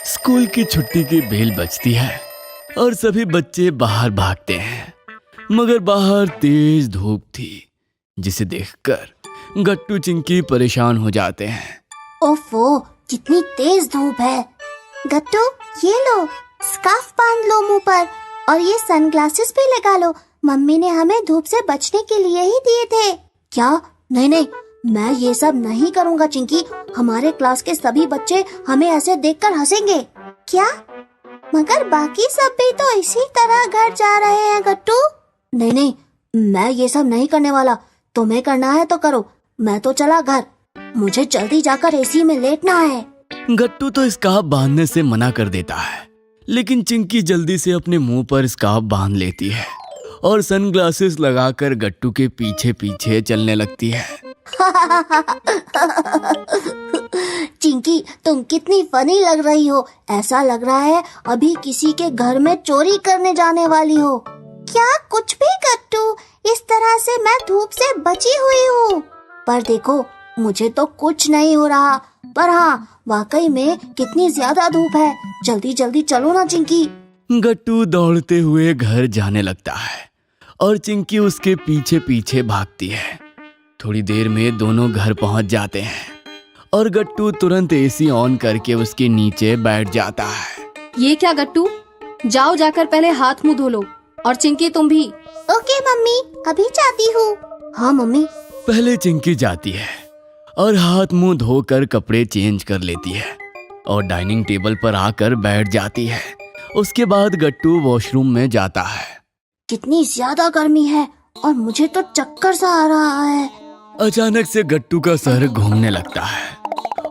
School की छुट्टी की बेल बजती है और सभी बच्चे बाहर भागते हैं, मगर बाहर तेज धूप थी, जिसे देखकर गट्टू चिंकी परेशान हो जाते हैं। ओफो, कितनी तेज धूप है। गट्टू, ये लो, स्कार्फ बांध लो मुंह पर और ये सनग्लासेस भी लगा लो। मम्मी ने हमें धूप से बचने के लिए ही दिए थे। क्या? नहीं नहीं, मैं ये सब नहीं करूँगा चिंकी। हमारे क्लास के सभी बच्चे हमें ऐसे देखकर हंसेंगे। क्या? मगर बाकी सब भी तो इसी तरह घर जा रहे हैं गट्टू। नहीं नहीं, मैं ये सब नहीं करने वाला। तुम्हें करना है तो करो, मैं तो चला घर। मुझे जल्दी जाकर एसी में लेटना है। गट्टू तो स्कार्फ बांधने से मना कर देता है, लेकिन चिंकी जल्दी से अपने मुंह पर स्कार्फ बांध लेती है और सनग्लासेस लगाकर गट्टू के पीछे पीछे चलने लगती है। चिंकी, तुम कितनी फनी लग रही हो। ऐसा लग रहा है अभी किसी के घर में चोरी करने जाने वाली हो। क्या? कुछ भी गट्टू, इस तरह से मैं धूप से बची हुई हूँ। पर देखो, मुझे तो कुछ नहीं हो रहा। पर हाँ, वाकई में कितनी ज्यादा धूप है। जल्दी जल्दी चलो ना चिंकी। गट्टू दौड़ते हुए घर जाने लगता है और चिंकी उसके पीछे पीछे भागती है। थोड़ी देर में दोनों घर पहुंच जाते हैं और गट्टू तुरंत एसी ऑन करके उसके नीचे बैठ जाता है। ये क्या गट्टू, जाओ जाकर पहले हाथ मुंह धो लो। और चिंकी, तुम भी। ओके मम्मी, अभी जाती हूँ। हाँ मम्मी। पहले चिंकी जाती है और हाथ मुंह धोकर कपड़े चेंज कर लेती है और डाइनिंग टेबल पर आकर बैठ जाती है। उसके बाद गट्टू वॉशरूम में जाता है। कितनी ज्यादा गर्मी है और मुझे तो चक्कर सा आ रहा है। अचानक से गट्टू का सर घूमने लगता है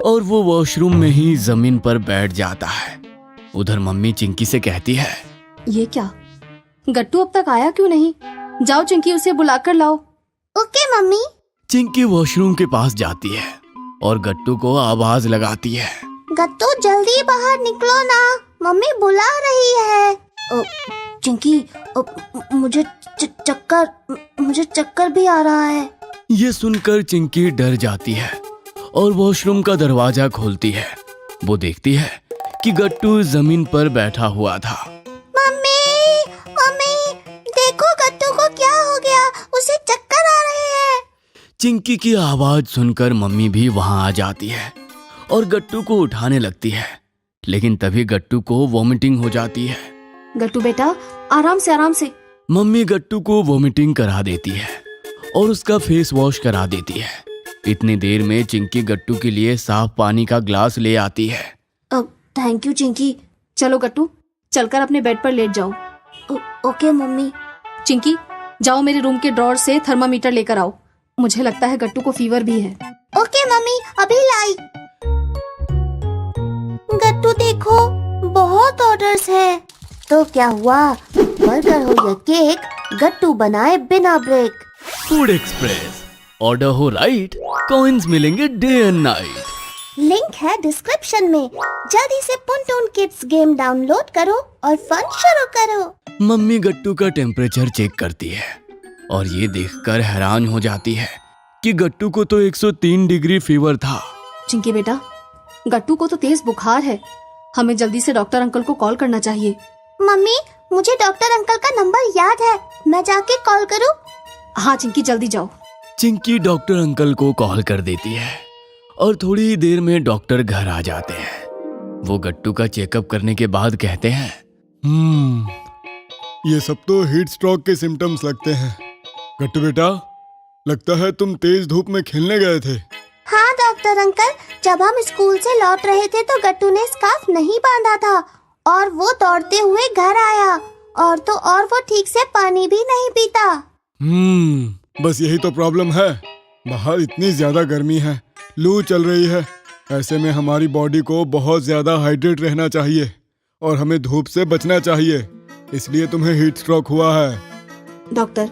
और वो वॉशरूम में ही जमीन पर बैठ जाता है। उधर मम्मी चिंकी से कहती है, ये क्या, गट्टू अब तक आया क्यों नहीं? जाओ चिंकी, उसे बुलाकर लाओ। Okay mummy. चिंकी वॉशरूम के पास जाती है और गट्टू को आवाज लगाती है। गट्टू, जल्दी बाहर निकलो ना, मम्मी बुला रही है। चिंकी, मुझे चक्कर भी आ रहा है। ये सुनकर चिंकी डर जाती है और वॉशरूम का दरवाजा खोलती है। वो देखती है कि गट्टू जमीन पर बैठा हुआ था। मम्मी, मम्मी, देखो गट्टू को क्या हो गया, उसे चक्कर आ रहे हैं। चिंकी की आवाज सुनकर मम्मी भी वहां आ जाती है और गट्टू को उठाने लगती है, लेकिन तभी गट्टू को वॉमिटिंग हो जाती है। गट्टू बेटा, आराम से आराम से। मम्मी गट्टू को वॉमिटिंग करा देती है और उसका फेस वॉश करा देती है। इतनी देर में चिंकी गट्टू के लिए साफ पानी का ग्लास ले आती है। Thank you Chinki. चलो गट्टू, चलकर अपने बेड पर लेट जाओ। Okay mummy. चिंकी, जाओ मेरे रूम के ड्रॉर से थर्मामीटर लेकर आओ। मुझे लगता है गट्टू को फीवर भी है। ओके मम्मी, अभी लाई। गट्टू देखो, बहुत ऑर्डर्स है। तो क्या हुआ, बर्गर हो या केक, गट्टू बनाए बिना ब्रेक। फूड एक्सप्रेस, ऑर्डर हो राइट, कॉइन्स मिलेंगे डे एंड नाइट। लिंक है डिस्क्रिप्शन में। जल्दी से पुनटून किड्स गेम डाउनलोड करो और फन शुरू करो। मम्मी गट्टू का टेम्परेचर चेक करती है और ये देखकर हैरान हो जाती है कि गट्टू को तो 103 डिग्री फीवर था। चिंकी बेटा, गट्टू को तो तेज बुखार है। हमें जल्दी से डॉक्टर अंकल को कॉल करना चाहिए। मम्मी, मुझे डॉक्टर अंकल का नंबर याद है, मैं जाके कॉल करूं? हाँ चिंकी, जल्दी जाओ। चिंकी डॉक्टर अंकल को कॉल कर देती है और थोड़ी देर में डॉक्टर घर आ जाते हैं। वो गट्टू का चेकअप करने के बाद कहते हैं, ये सब तो हीट स्ट्रोक के सिम्टम्स लगते हैं। गट्टू बेटा, लगता है तुम तेज धूप में खेलने गए थे। हाँ डॉक्टर अंकल, जब हम स्कूल से लौट रहे थे तो गट्टू ने स्कार्फ नहीं बांधा था और वो दौड़ते हुए घर आया और वो ठीक से पानी भी नहीं पीता। बस यही तो प्रॉब्लम है। बाहर इतनी ज्यादा गर्मी है, लू चल रही है। ऐसे में हमारी बॉडी को बहुत ज्यादा हाइड्रेट रहना चाहिए और हमें धूप से बचना चाहिए, इसलिए तुम्हें हीट स्ट्रोक हुआ है। डॉक्टर,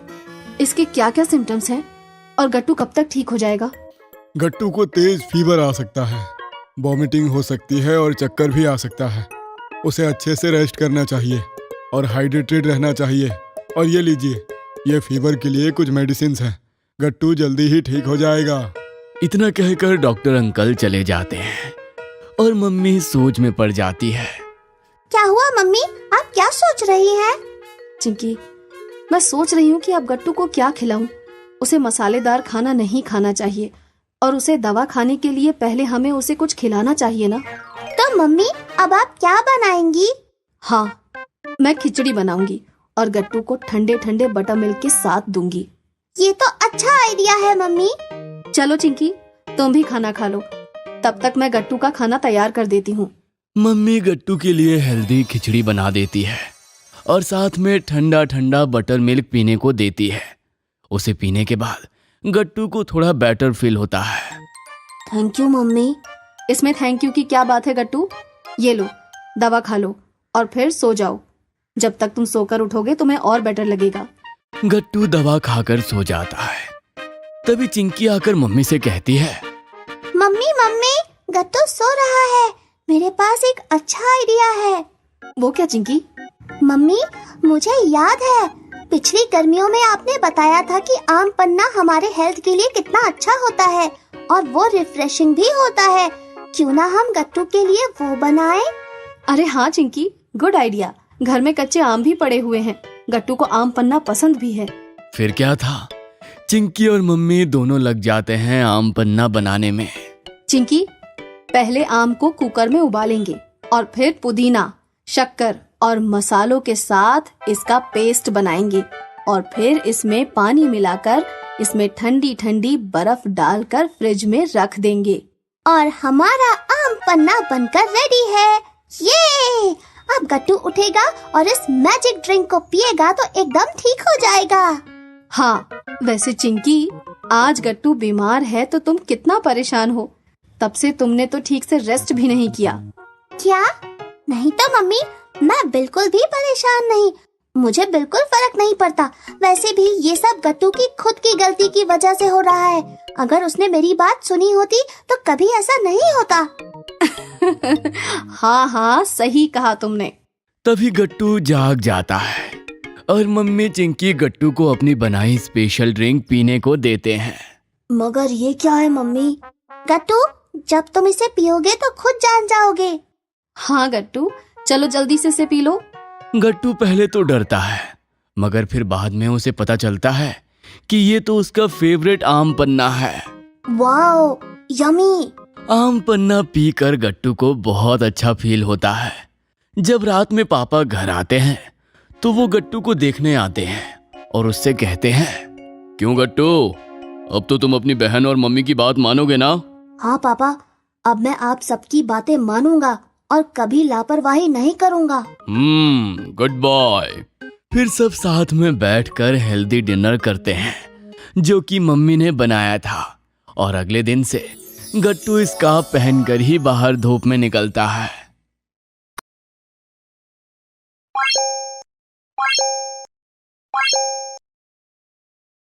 इसके क्या क्या सिम्टम्स हैं और गट्टू कब तक ठीक हो जाएगा? गट्टू को तेज फीवर आ सकता है, वॉमिटिंग हो सकती है और चक्कर भी आ सकता है। उसे अच्छे से रेस्ट करना चाहिए और हाइड्रेटेड रहना चाहिए। और ये लीजिए, ये फीवर के लिए कुछ मेडिसिन हैं। गट्टू जल्दी ही ठीक हो जाएगा। इतना कहकर डॉक्टर अंकल चले जाते हैं और मम्मी सोच में पड़ जाती है। क्या हुआ मम्मी, आप क्या सोच रही हैं? चिंकी, मैं सोच रही हूँ कि अब गट्टू को क्या खिलाऊं। उसे मसालेदार खाना नहीं खाना चाहिए और उसे दवा खाने के लिए पहले हमें उसे कुछ खिलाना चाहिए ना। तो मम्मी अब आप क्या बनाएंगी? हाँ, मैं खिचड़ी बनाऊंगी और गट्टू को ठंडे ठंडे बटर मिल्क के साथ दूंगी। ये तो अच्छा आइडिया है मम्मी। चलो चिंकी, तुम भी खाना खा लो, तब तक मैं गट्टू का खाना तैयार कर देती हूँ। मम्मी गट्टू के लिए हेल्दी खिचड़ी बना देती है और साथ में ठंडा ठंडा बटर मिल्क पीने को देती है। उसे पीने के बाद गट्टू को थोड़ा बेटर फील होता है। Thank you mummy. इसमें थैंक यू की क्या बात है गट्टू? ये लो, दवा खा लो और फिर सो जाओ। जब तक तुम सोकर उठोगे तुम्हें और बेटर लगेगा। गट्टू दवा खाकर सो जाता है। तभी चिंकी आकर मम्मी से कहती है, मम्मी मम्मी, गट्टू सो रहा है। मेरे पास एक अच्छा आइडिया है। वो क्या चिंकी? मम्मी, मुझे याद है पिछली गर्मियों में आपने बताया था कि आम पन्ना हमारे हेल्थ के लिए कितना अच्छा होता है और वो रिफ्रेशिंग भी होता है। क्यों ना हम गट्टू के लिए वो बनाएं? अरे हाँ चिंकी, गुड आइडिया। घर में कच्चे आम भी पड़े हुए हैं, गट्टू को आम पन्ना पसंद भी है। फिर क्या था, चिंकी और मम्मी दोनों लग जाते हैं आम पन्ना बनाने में। चिंकी, पहले आम को कुकर में उबालेंगे और फिर पुदीना, शक्कर और मसालों के साथ इसका पेस्ट बनाएंगे और फिर इसमें पानी मिलाकर इसमें ठंडी ठंडी बर्फ डालकर फ्रिज में रख देंगे। और हमारा आम पन्ना बनकर रेडी है। ये अब गट्टू उठेगा और इस मैजिक ड्रिंक को पिएगा तो एकदम ठीक हो जाएगा। हाँ, वैसे चिंकी, आज गट्टू बीमार है तो तुम कितना परेशान हो। तब से तुमने तो ठीक से रेस्ट भी नहीं किया। क्या? नहीं तो मम्मी, मैं बिल्कुल भी परेशान नहीं। मुझे बिल्कुल फर्क नहीं पड़ता। वैसे भी ये सब गट्टू की खुद की गलती की वजह से हो रहा है। अगर उसने मेरी बात सुनी होती तो कभी ऐसा नहीं होता। हाँ हाँ, सही कहा तुमने। तभी गट्टू जाग जाता है और मम्मी चिंकी गट्टू को अपनी बनाई स्पेशल ड्रिंक पीने को देते हैं। मगर ये क्या है मम्मी? गट्टू, जब तुम इसे पियोगे तो खुद जान जाओगे। हाँ गट्टू, चलो जल्दी से इसे पी लो। गट्टू पहले तो डरता है, मगर फिर बाद में उसे पता चलता है कि ये तो उसका फेवरेट आम पन्ना है। Wow, yummy. आम पन्ना पीकर गट्टू को बहुत अच्छा फील होता है। जब रात में पापा घर आते हैं तो वो गट्टू को देखने आते हैं और उससे कहते हैं, क्यों गट्टू, अब तो तुम अपनी बहन और मम्मी की बात मानोगे ना? हाँ पापा, अब मैं आप सबकी बातें मानूंगा और कभी लापरवाही नहीं करूंगा। Good boy. फिर सब साथ में बैठकर हेल्दी डिनर करते हैं जो कि मम्मी ने बनाया था और अगले दिन से गट्टू स्कार्फ पहनकर ही बाहर धूप में निकलता है।